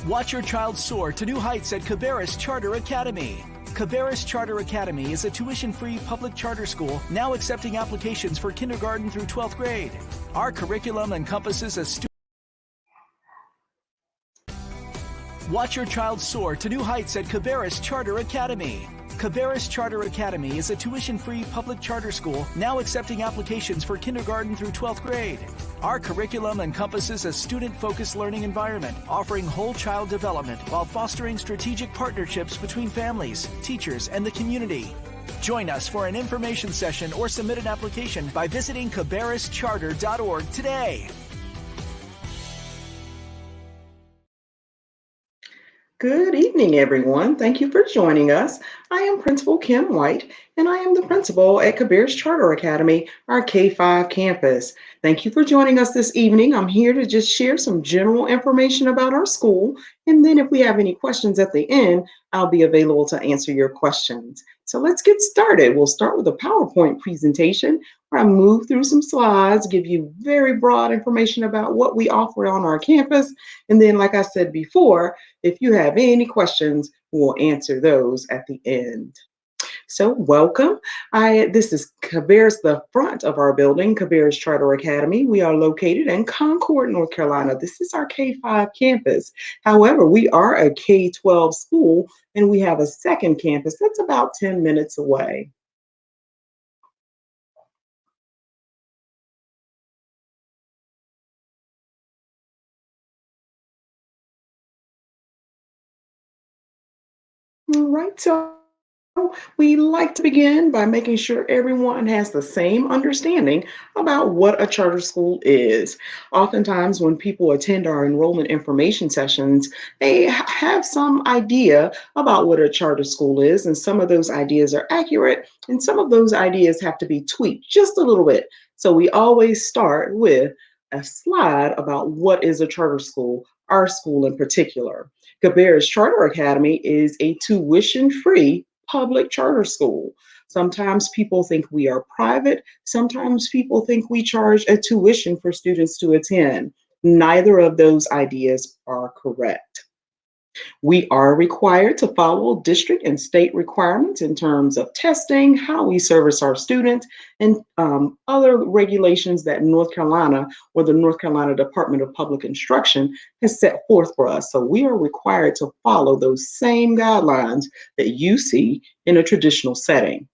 Watch your child soar to new heights at Cabarrus Charter Academy. Cabarrus Charter Academy is a tuition-free public charter school now accepting applications for kindergarten through 12th grade. Our curriculum encompasses a Watch your child soar to new heights at Cabarrus Charter Academy. Cabarrus Charter Academy is a tuition-free public charter school now accepting applications for kindergarten through 12th grade. Our curriculum encompasses a student-focused learning environment, offering whole child development while fostering strategic partnerships between families, teachers, and the community. Join us for an information session or submit an application by visiting cabarruscharter.org today. Good evening, everyone. Thank you for joining us. I am Principal Kim White, and I am the principal at Cabarrus Charter Academy, our K-5 campus. Thank you for joining us this evening. I'm here to just share some general information about our school, and then if we have any questions at the end, I'll be available to answer your questions. So let's get started. We'll start with a PowerPoint presentation where I move through some slides, give you very broad information about what we offer on our campus, and then, like I said before, if you have any questions, we'll answer those at the end. So welcome. This is Cabarrus, the front of our building, Cabarrus Charter Academy. We are located in Concord, North Carolina. This is our K-5 campus. However, we are a K-12 school, and we have a second campus that's about 10 minutes away. All right, so we like to begin by making sure everyone has the same understanding about what a charter school is. Oftentimes, when people attend our enrollment information sessions, they have some idea about what a charter school is, and some of those ideas are accurate, and some of those ideas have to be tweaked just a little bit. So we always start with a slide about what is a charter school, our school in particular. Cabarrus Charter Academy is a tuition-free public charter school. Sometimes people think we are private. Sometimes people think we charge a tuition for students to attend. Neither of those ideas are correct. We are required to follow district and state requirements in terms of testing, how we service our students, and other regulations that North Carolina or the North Carolina Department of Public Instruction has set forth for us. So we are required to follow those same guidelines that you see in a traditional setting.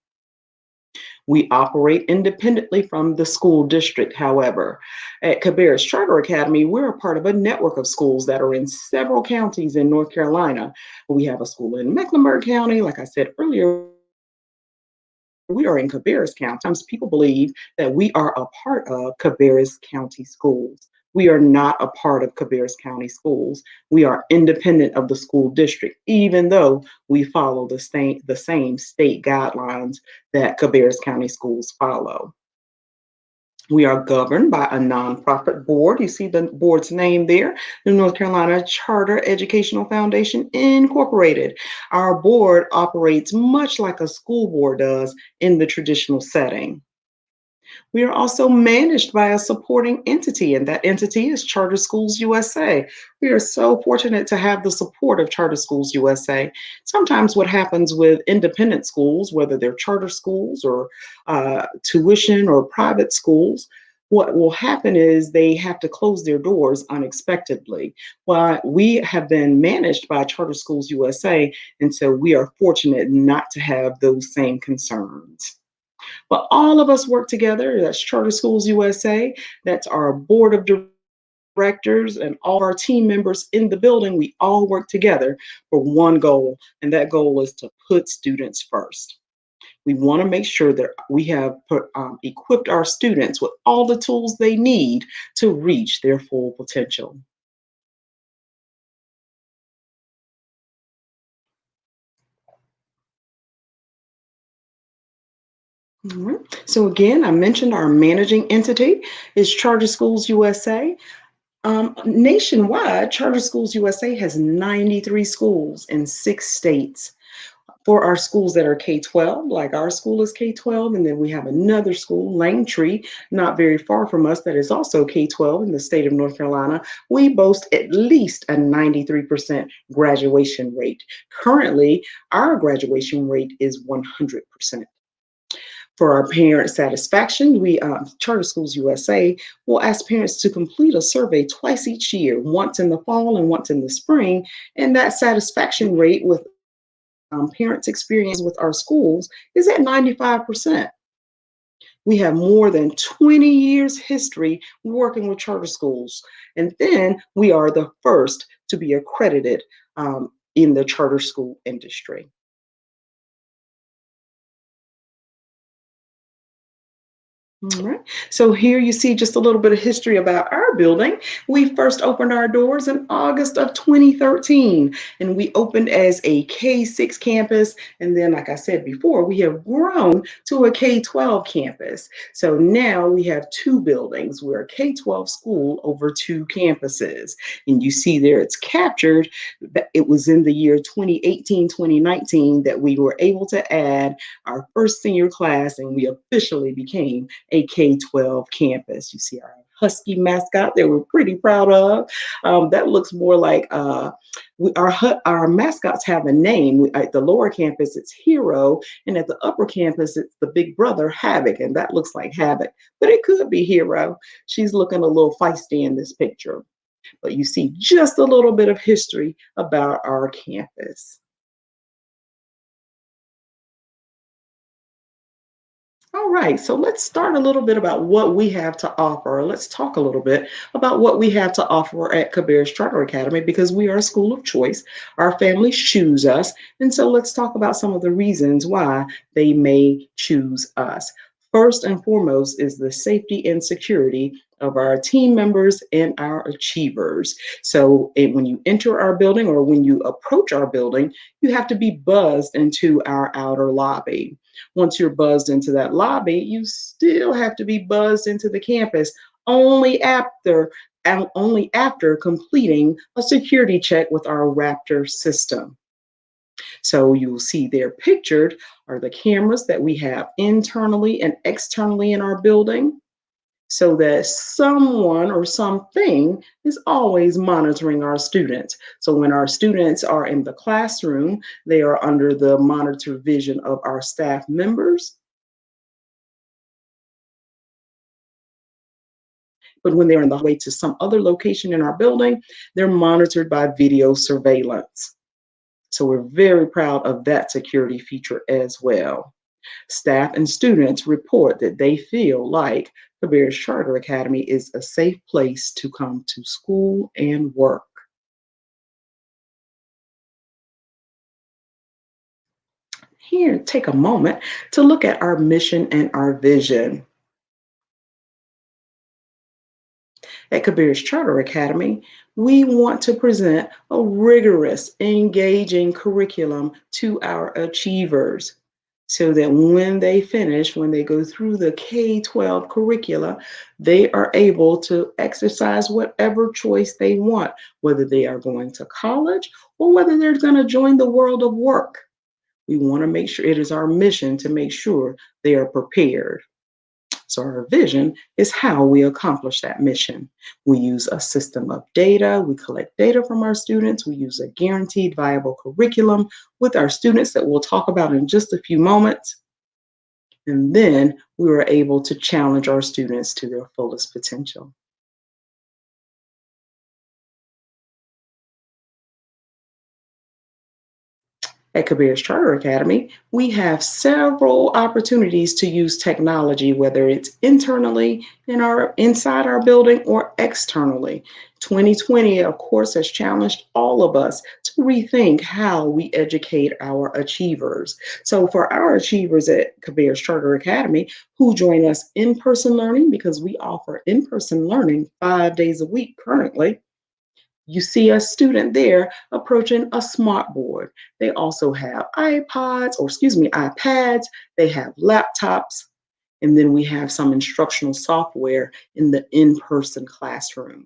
We operate independently from the school district, however. At Cabarrus Charter Academy, we're a part of a network of schools that are in several counties in North Carolina. We have a school in Mecklenburg County. Like I said earlier, we are in Cabarrus County. Sometimes people believe that we are a part of Cabarrus County schools. We are not a part of Cabarrus County schools. We are independent of the school district, even though we follow the same state guidelines that Cabarrus County schools follow. We are governed by a nonprofit board. You see the board's name there, the North Carolina Charter Educational Foundation, Incorporated. Our board operates much like a school board does in the traditional setting. We are also managed by a supporting entity, and that entity is Charter Schools USA. We are so fortunate to have the support of Charter Schools USA. Sometimes what happens with independent schools, whether they're charter schools or tuition or private schools, what will happen is they have to close their doors unexpectedly. Well, we have been managed by Charter Schools USA, and so we are fortunate not to have those same concerns. But all of us work together. That's Charter Schools USA. That's our board of directors and all our team members in the building. We all work together for one goal, and that goal is to put students first. We want to make sure that we have equipped our students with all the tools they need to reach their full potential. So again, I mentioned our managing entity is Charter Schools USA. Nationwide, Charter Schools USA has 93 schools in 6 states. For our schools that are K-12, like our school is K-12, and then we have another school, Langtree, not very far from us, that is also K-12 in the state of North Carolina. We boast at least a 93% graduation rate. Currently, our graduation rate is 100%. For our parent satisfaction, Charter Schools USA will ask parents to complete a survey twice each year, once in the fall and once in the spring, and that satisfaction rate with parents' experience with our schools is at 95%. We have more than 20 years history working with charter schools. And then we are the first to be accredited in the charter school industry. All right. So here you see just a little bit of history about our building. We first opened our doors in August of 2013, and we opened as a K-6 campus. And then, like I said before, we have grown to a K-12 campus. So now we have two buildings. We're a K-12 school over two campuses. And you see there it's captured that it was in the year 2018, 2019 that we were able to add our first senior class, and we officially became a K-12 campus. You see our husky mascot that we're pretty proud of. That looks more like our mascots have a name. At the lower campus, it's Hero, and at the upper campus, it's the big brother, Havoc, and that looks like Havoc, but it could be Hero. She's looking a little feisty in this picture, but you see just a little bit of history about our campus. All right, so let's start a little bit about what we have to offer. Let's talk a little bit about what we have to offer at Cabarrus Charter Academy because we are a school of choice. Our families choose us. And so let's talk about some of the reasons why they may choose us. First and foremost is the safety and security of our team members and our achievers. So when you enter our building or when you approach our building, you have to be buzzed into our outer lobby. Once you're buzzed into that lobby, you still have to be buzzed into the campus only after only after completing a security check with our Raptor system. So you'll see there pictured are the cameras that we have internally and externally in our building so that someone or something is always monitoring our students. So when our students are in the classroom, they are under the monitor vision of our staff members. But when they're on the way to some other location in our building, they're monitored by video surveillance. So we're very proud of that security feature as well. Staff and students report that they feel like Cabarrus Charter Academy is a safe place to come to school and work. Here, take a moment to look at our mission and our vision. At Cabarrus Charter Academy, we want to present a rigorous, engaging curriculum to our achievers so that when they finish, when they go through the K-12 curricula, they are able to exercise whatever choice they want, whether they are going to college or whether they're going to join the world of work. We want to make sure it is our mission to make sure they are prepared. So our vision is how we accomplish that mission. We use a system of data. We collect data from our students. We use a guaranteed viable curriculum with our students that we'll talk about in just a few moments. And then we were able to challenge our students to their fullest potential. At Cabarrus Charter Academy, we have several opportunities to use technology, whether it's internally inside our building or externally. 2020, of course, has challenged all of us to rethink how we educate our achievers. So for our achievers at Cabarrus Charter Academy who join us in-person learning, because we offer in-person learning 5 days a week currently, you see a student there approaching a smart board. They also have iPads, they have laptops, and then we have some instructional software in the in-person classroom.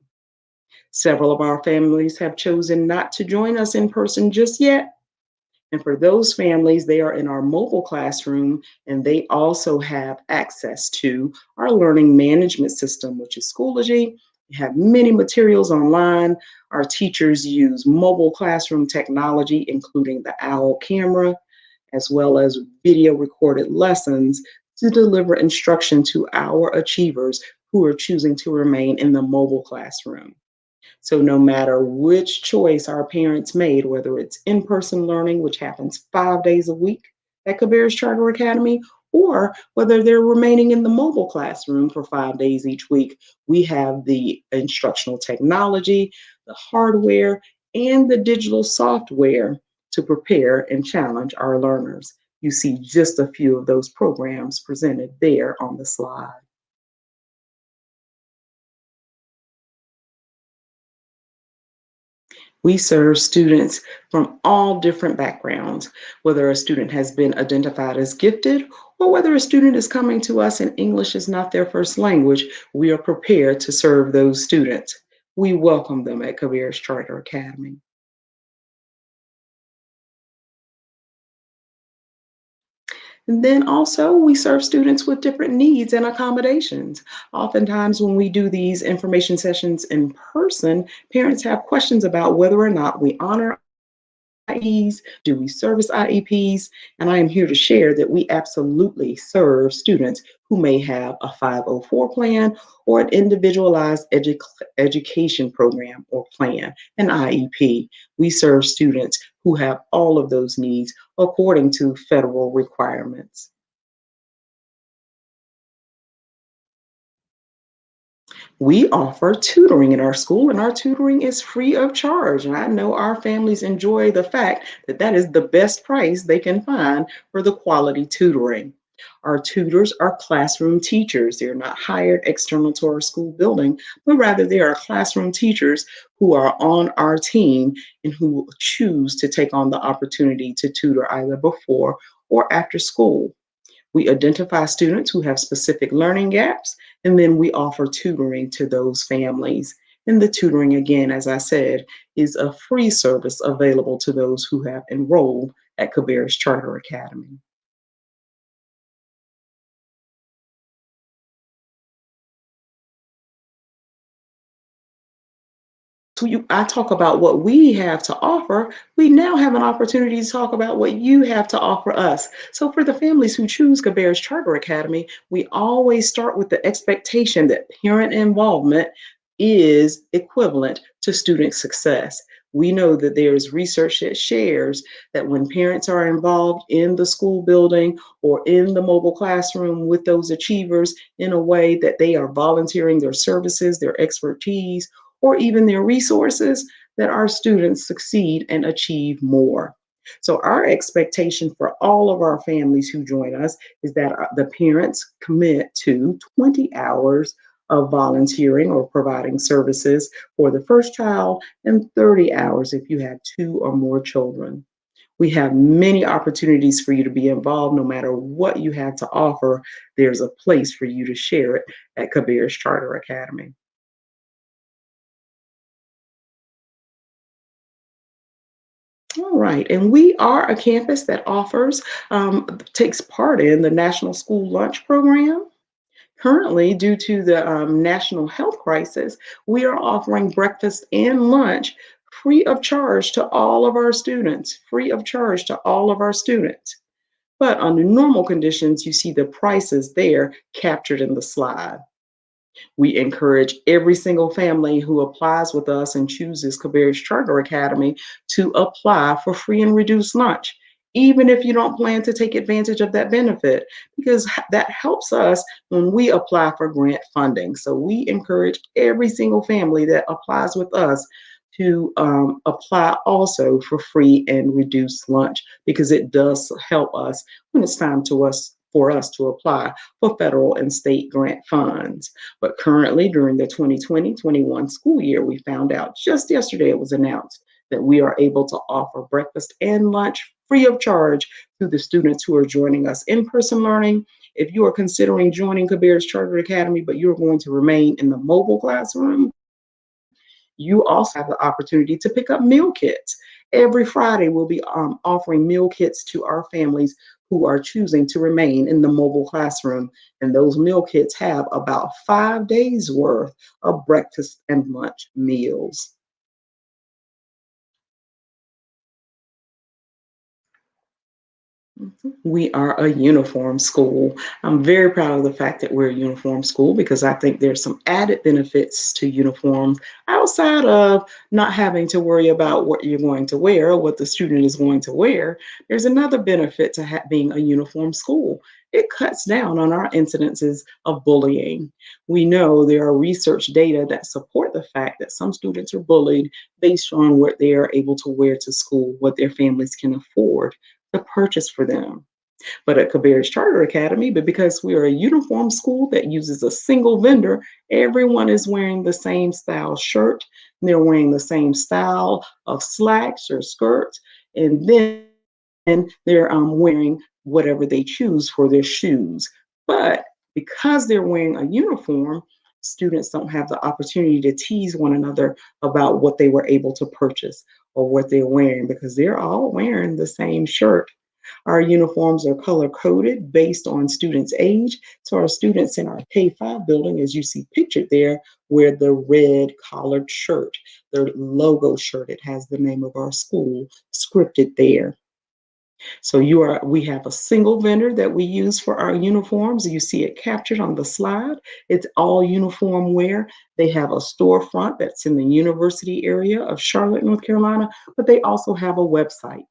Several of our families have chosen not to join us in person just yet, And for those families, they are in our mobile classroom, and they also have access to our learning management system, which is Schoology. We have many materials online. Our teachers use mobile classroom technology, including the OWL camera, as well as video recorded lessons to deliver instruction to our achievers who are choosing to remain in the mobile classroom. So, no matter which choice our parents made, whether it's in person learning, which happens 5 days a week at Cabarrus Charter Academy, or whether they're remaining in the mobile classroom for 5 days each week, we have the instructional technology, the hardware, and the digital software to prepare and challenge our learners. You see just a few of those programs presented there on the slide. We serve students from all different backgrounds, whether a student has been identified as gifted or whether a student is coming to us and English is not their first language, we are prepared to serve those students. We welcome them at Cabarrus Charter Academy. And then also, we serve students with different needs and accommodations. Oftentimes, when we do these information sessions in person, parents have questions about whether or not we honor IEPs? Do we service IEPs? And I am here to share that we absolutely serve students who may have a 504 plan or an individualized education program or plan, an IEP. We serve students who have all of those needs according to federal requirements. We offer tutoring in our school, and our tutoring is free of charge. And I know our families enjoy the fact that that is the best price they can find for the quality tutoring. Our tutors are classroom teachers. They're not hired external to our school building, but rather they are classroom teachers who are on our team and who choose to take on the opportunity to tutor either before or after school. We identify students who have specific learning gaps, and then we offer tutoring to those families. And the tutoring, again, as I said, is a free service available to those who have enrolled at Cabarrus Charter Academy. I talk about what we have to offer, we now have an opportunity to talk about what you have to offer us. So, for the families who choose Cabarrus Charter Academy, we always start with the expectation that parent involvement is equivalent to student success. We know that there is research that shares that when parents are involved in the school building or in the mobile classroom with those achievers in a way that they are volunteering their services, their expertise, or even their resources, that our students succeed and achieve more. So, our expectation for all of our families who join us is that the parents commit to 20 hours of volunteering or providing services for the first child and 30 hours if you have two or more children. We have many opportunities for you to be involved no matter what you have to offer. There's a place for you to share it at Cabarrus Charter Academy. All right, and we are a campus that takes part in the National School Lunch Program. Currently, due to the national health crisis, we are offering breakfast and lunch free of charge to all of our students, free of charge to all of our students. But under normal conditions, you see the prices there captured in the slide. We encourage every single family who applies with us and chooses Cabarrus Charter Academy to apply for free and reduced lunch, even if you don't plan to take advantage of that benefit, because that helps us when we apply for grant funding. So we encourage every single family that applies with us to apply also for free and reduced lunch because it does help us when it's time to us for us to apply for federal and state grant funds. But currently, during the 2020-21 school year, we found out just yesterday it was announced that we are able to offer breakfast and lunch free of charge to the students who are joining us in person learning. If you are considering joining Cabarrus Charter Academy, but you're going to remain in the mobile classroom, you also have the opportunity to pick up meal kits. Every Friday, we'll be offering meal kits to our families who are choosing to remain in the mobile classroom. And those meal kits have about 5 days worth of breakfast and lunch meals. We are a uniform school. I'm very proud of the fact that we're a uniform school because I think there's some added benefits to uniforms outside of not having to worry about what you're going to wear or what the student is going to wear. There's another benefit to being a uniform school. It cuts down on our incidences of bullying. We know there are research data that support the fact that some students are bullied based on what they are able to wear to school, what their families can afford to purchase for them. But at Cabarrus Charter Academy, but because we are a uniform school that uses a single vendor, everyone is wearing the same style shirt. They're wearing the same style of slacks or skirts, and then they're wearing whatever they choose for their shoes. But because they're wearing a uniform, students don't have the opportunity to tease one another about what they were able to purchase or what they're wearing because they're all wearing the same shirt. Our uniforms are color coded based on students' age. So our students in our K-5 building, as you see pictured there, wear the red collared shirt, the logo shirt. It has the name of our school scripted there. So we have a single vendor that we use for our uniforms. You see it captured on the slide. It's all uniform wear. They have a storefront that's in the university area of Charlotte, North Carolina, but they also have a website.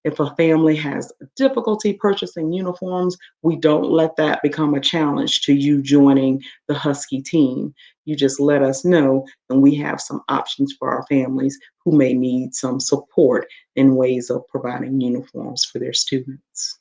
If a family has difficulty purchasing uniforms, we don't let that become a challenge to you joining the Husky team. You just let us know, and we have some options for our families who may need some support in ways of providing uniforms for their students.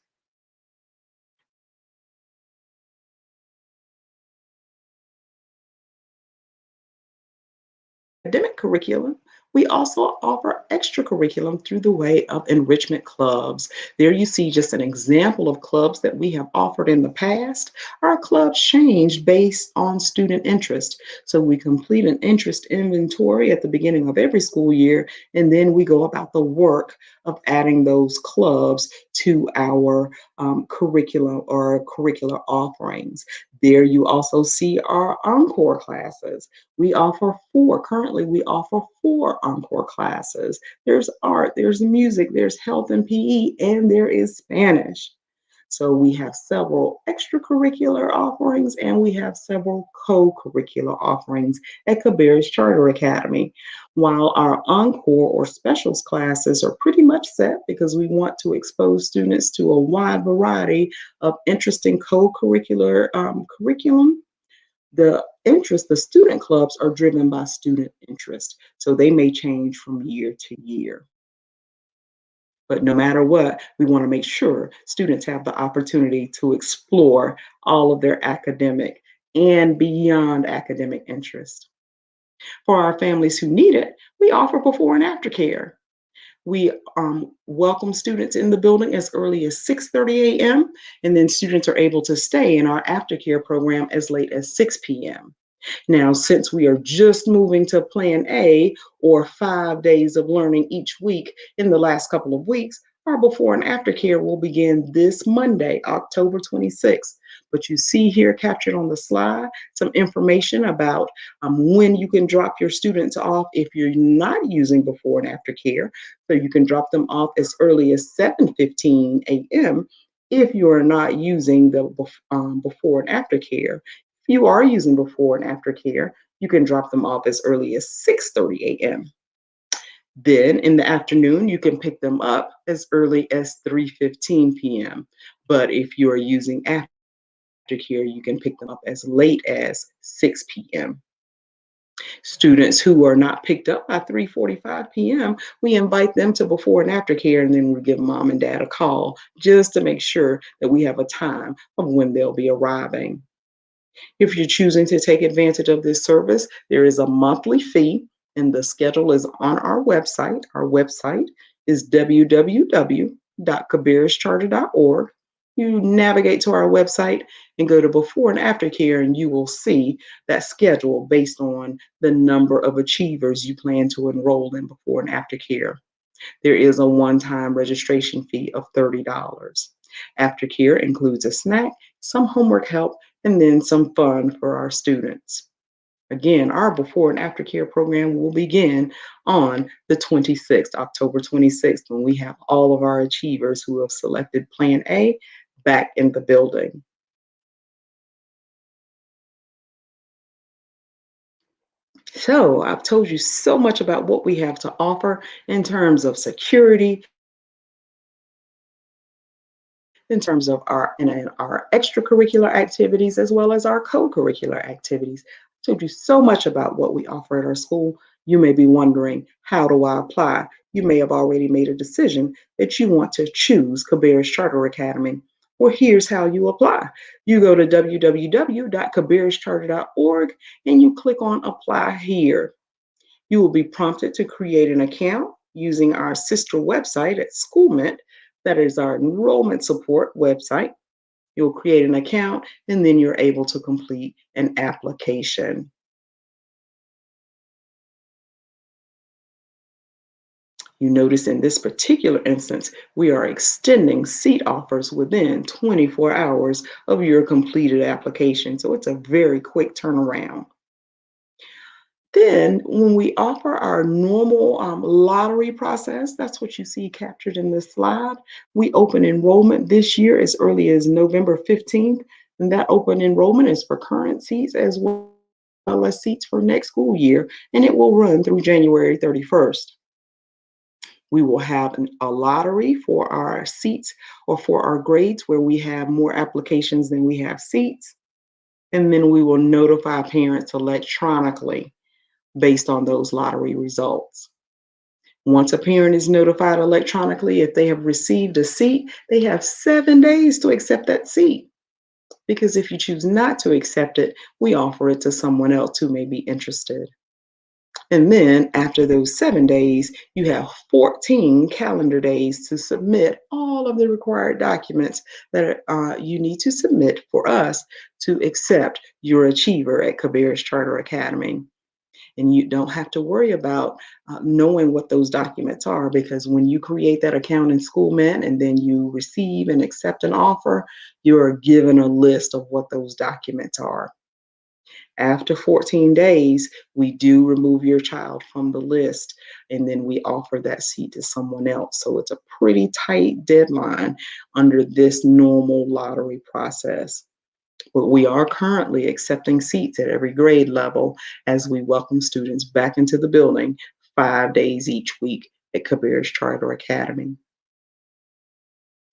Academic curriculum, we also offer extracurriculum through the way of enrichment clubs. There you see just an example of clubs that we have offered in the past. Our clubs change based on student interest. So we complete an interest inventory at the beginning of every school year, and then we go about the work of adding those clubs to our curriculum or curricular offerings. There you also see our encore classes. Currently we offer four encore classes. There's art, there's music, there's health and PE, and there is Spanish. So we have several extracurricular offerings and we have several co-curricular offerings at Cabarrus Charter Academy. While our encore or specials classes are pretty much set because we want to expose students to a wide variety of interesting co-curricular curriculum, the student clubs are driven by student interest. So they may change from year to year. But no matter what, we want to make sure students have the opportunity to explore all of their academic and beyond academic interest. For our families who need it, we offer before and after care. We welcome students in the building as early as 6:30 a.m. and then students are able to stay in our aftercare program as late as 6 p.m. Now, since we are just moving to Plan A or 5 days of learning each week in the last couple of weeks, our before and after care will begin this Monday, October 26th. But you see here captured on the slide some information about when you can drop your students off if you're not using before and after care. So you can drop them off as early as 7:15 a.m. if you are not using the before and after care. If you are using before and after care, you can drop them off as early as 6:30 a.m. Then in the afternoon, you can pick them up as early as 3:15 p.m. But if you are using aftercare, you can pick them up as late as 6 p.m. Students who are not picked up by 3:45 p.m., we invite them to before and after care, and then we give mom and dad a call just to make sure that we have a time of when they'll be arriving. If you're choosing to take advantage of this service, there is a monthly fee, and the schedule is on our website. Our website is www.cabarruscharter.org. You navigate to our website and go to before and after care, and you will see that schedule based on the number of achievers you plan to enroll in before and after care. There is a one-time registration fee of $30. Aftercare includes a snack, some homework help, and then some fun for our students. Again, our before and after care program will begin on the 26th, October 26th, when we have all of our achievers who have selected Plan A back in the building. So I've told you so much about what we have to offer in terms of security, in terms of our extracurricular activities as well as our co-curricular activities. I told you so much about what we offer at our school. You may be wondering, how do I apply? You may have already made a decision that you want to choose Cabarrus Charter Academy. Well, here's how you apply. You go to www.cabarruscharter.org and you click on Apply Here. You will be prompted to create an account using our sister website at Schoolment. That is our enrollment support website. You'll create an account and then you're able to complete an application. You notice in this particular instance, we are extending seat offers within 24 hours of your completed application. So it's a very quick turnaround. Then, when we offer our normal lottery process, that's what you see captured in this slide. We open enrollment this year as early as November 15th, and that open enrollment is for current seats as well as seats for next school year, and it will run through January 31st. We will have a lottery for our seats or for our grades where we have more applications than we have seats, and then we will notify parents electronically based on those lottery results. Once a parent is notified electronically, if they have received a seat, they have 7 days to accept that seat. Because if you choose not to accept it, we offer it to someone else who may be interested. And then after those 7 days, you have 14 calendar days to submit all of the required documents that you need to submit for us to accept your achiever at Cabarrus Charter Academy. And you don't have to worry about knowing what those documents are, because when you create that account in Schoolment and then you receive and accept an offer, you are given a list of what those documents are. After 14 days, we do remove your child from the list and then we offer that seat to someone else. So it's a pretty tight deadline under this normal lottery process. But we are currently accepting seats at every grade level as we welcome students back into the building 5 days each week at Cabarrus Charter Academy.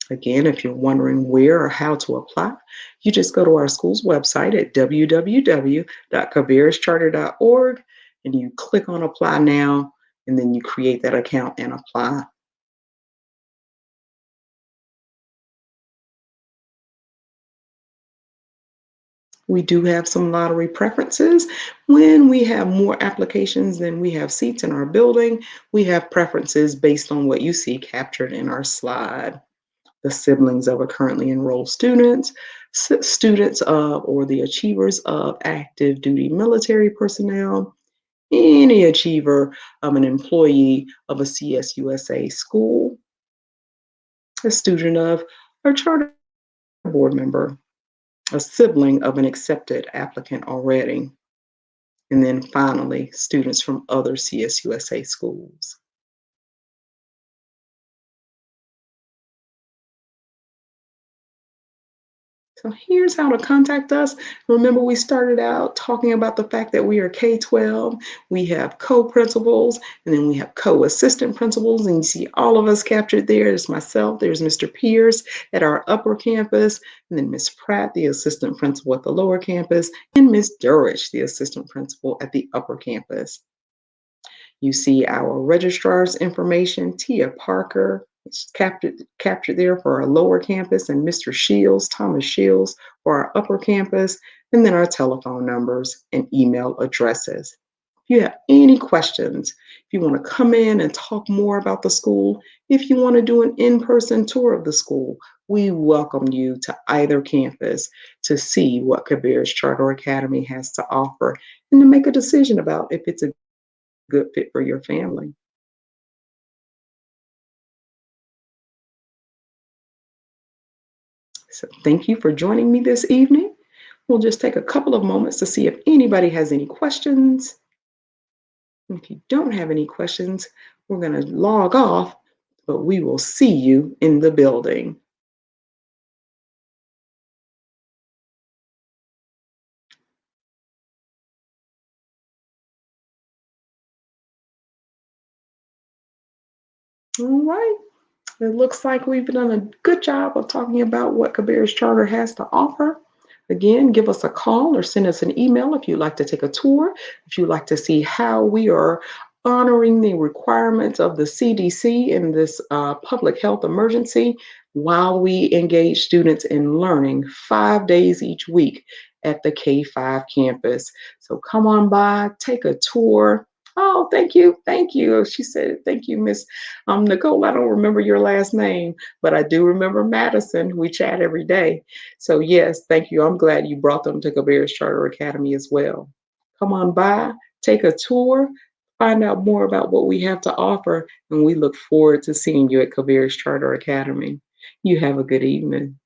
Again, if you're wondering where or how to apply, you just go to our school's website at www.cabarruscharter.org and you click on Apply Now, and then you create that account and apply. We do have some lottery preferences. When we have more applications than we have seats in our building, we have preferences based on what you see captured in our slide. The siblings of a currently enrolled student, students of or the achievers of active duty military personnel, any achiever of an employee of a CSUSA school, a student of a charter board member, a sibling of an accepted applicant already, and then finally, students from other CSUSA schools. So here's how to contact us. Remember, we started out talking about the fact that we are K-12. We have co-principals, and then we have co-assistant principals, and you see all of us captured there. There's myself, there's Mr. Pierce at our upper campus, and then Ms. Pratt, the assistant principal at the lower campus, and Ms. Durrich, the assistant principal at the upper campus. You see our registrar's information, Tia Parker, it's captured there for our lower campus, and Mr. Shields, Thomas Shields, for our upper campus, and then our telephone numbers and email addresses. If you have any questions, if you want to come in and talk more about the school, if you want to do an in-person tour of the school, we welcome you to either campus to see what Cabarrus Charter Academy has to offer and to make a decision about if it's a good fit for your family. So thank you for joining me this evening. We'll just take a couple of moments to see if anybody has any questions. If you don't have any questions, we're going to log off, but we will see you in the building. All right. It looks like we've done a good job of talking about what Cabarrus Charter has to offer. Again, give us a call or send us an email if you'd like to take a tour, if you'd like to see how we are honoring the requirements of the CDC in this public health emergency while we engage students in learning 5 days each week at the K-5 campus. So come on by, take a tour. Oh, thank you. Thank you. She said, thank you, Miss Nicole. I don't remember your last name, but I do remember Madison. We chat every day. So yes, thank you. I'm glad you brought them to Cabarrus Charter Academy as well. Come on by, take a tour, find out more about what we have to offer, and we look forward to seeing you at Cabarrus Charter Academy. You have a good evening.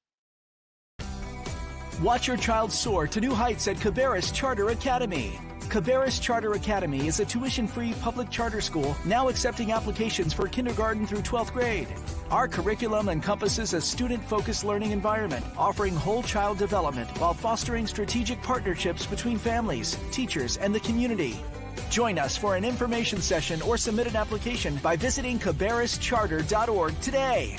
Watch your child soar to new heights at Cabarrus Charter Academy. Cabarrus Charter Academy is a tuition-free public charter school now accepting applications for kindergarten through 12th grade. Our curriculum encompasses a student-focused learning environment, offering whole child development while fostering strategic partnerships between families, teachers, and the community. Join us for an information session or submit an application by visiting cabarruscharter.org today.